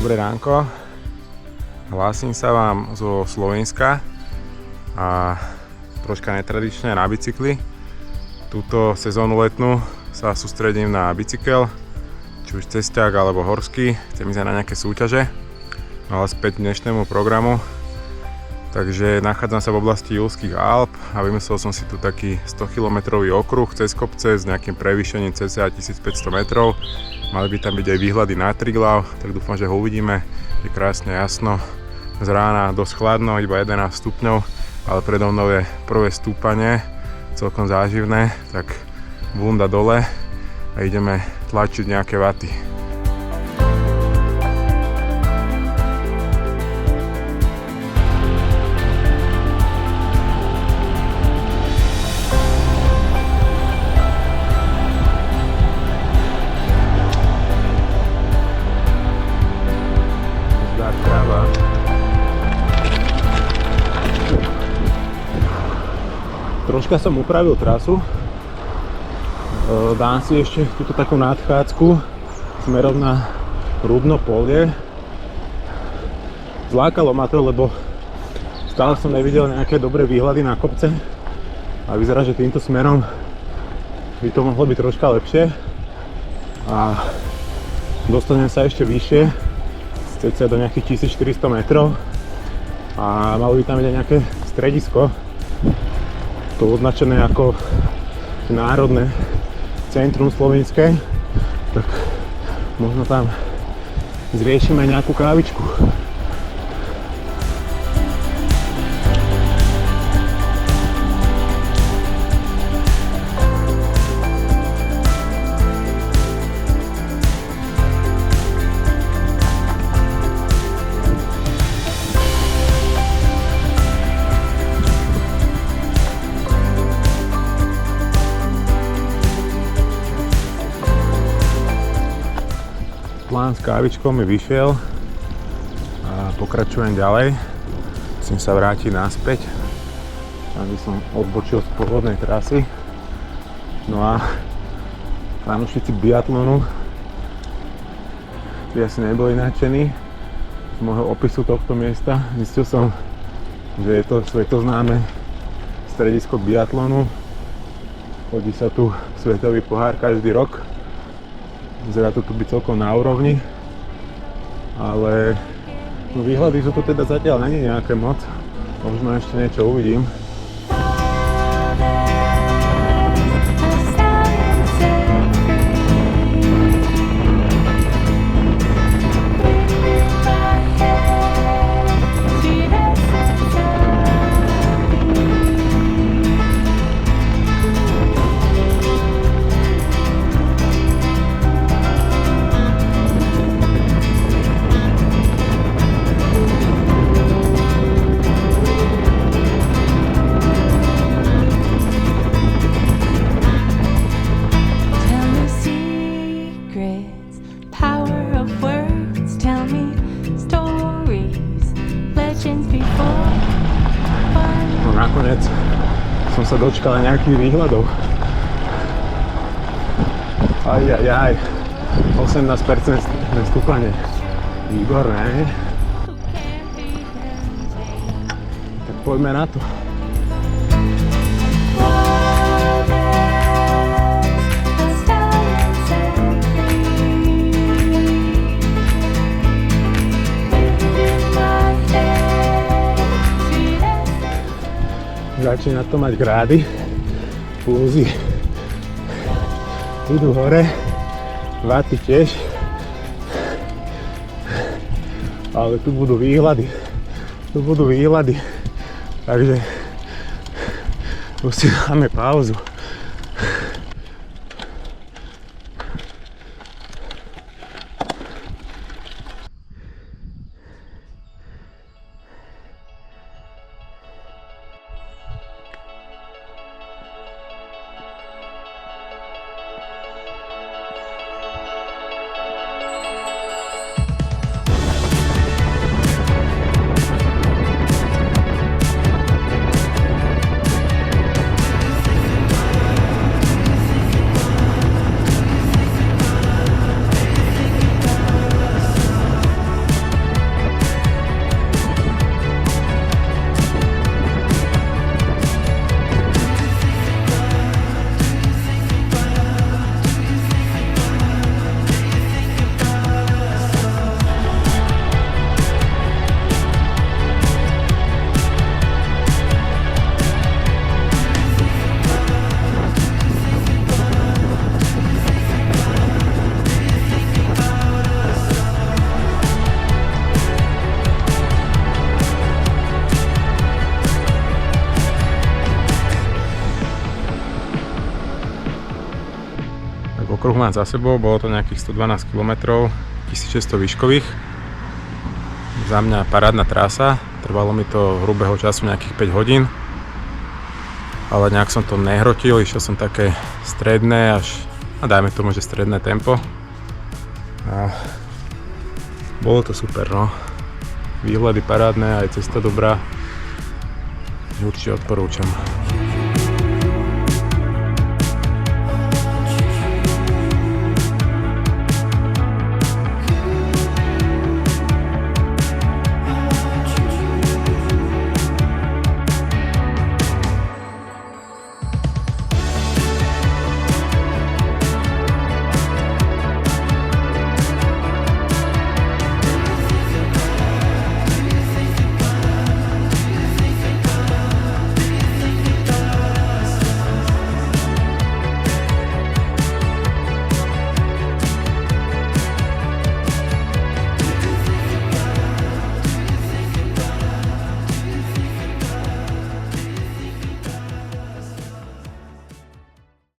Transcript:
Dobré ránko, hlásim sa vám zo Slovenska a troška netradične na bicykli. Túto sezónu letnú sa sústredím na bicykel, či už cesťák alebo horský, chcem ísť aj na nejaké súťaže, no ale späť k dnešnému programu. Takže nachádzam sa v oblasti Julských Alp a vymyslel som si tu taký 100 km okruh cez kopce s nejakým prevýšením cca 1500 metrov. Mali by tam byť aj výhľady na Triglav, tak dúfam, že ho uvidíme. Je krásne jasno, z rána dosť chladno, iba 11 stupňov, ale predo mnou je prvé stúpanie, celkom záživné, tak bunda dole a ideme tlačiť nejaké vaty. Troška som upravil trasu, dám si ešte túto takú nadchádzku smerom na Rudno polie. Zlákalo ma to, lebo stále som nevidel nejaké dobré výhľady na kopce a vyzerá, že týmto smerom by to mohlo byť troška lepšie a dostanem sa ešte vyššie, cca do nejakých 1400 metrov a malo by tam byť aj nejaké stredisko, to označené ako národné centrum slovenské, tak možno tam zriešime nejakú kávičku. Plán s kávičkou mi vyšiel a pokračujem ďalej. Musím sa vrátiť naspäť, aby som odbočil z pôvodnej trasy. No a fanúšici biatlonu by asi neboli nadšení z môjho opisu tohto miesta. Zistil som, že je to svetoznáme stredisko biatlonu. Chodí sa tu svetový pohár každý rok. Vyzerá to tu byť celkom na úrovni, ale výhľady sú tu teda zatiaľ není nejaké moc, možno ešte niečo uvidím. Nakoniec som sa dočkal nejakých výhľadov. Aj, 18% stúpanie. Výborné. Tak poďme na to. Začína to mať grády, pulzy idú hore, vaty tiež, ale tu budú výhľady, takže už si dáme pauzu. Tak okruh mám za sebou, bolo to nejakých 112 km, 1600 výškových. Za mňa parádna trasa, trvalo mi to hrubého času nejakých 5 hodín. Ale nejak som to nehrotil, išiel som také stredné až, dajme tomu, že stredné tempo. A bolo to super, no. Výhľady parádne, aj cesta dobrá. Určite odporúčam.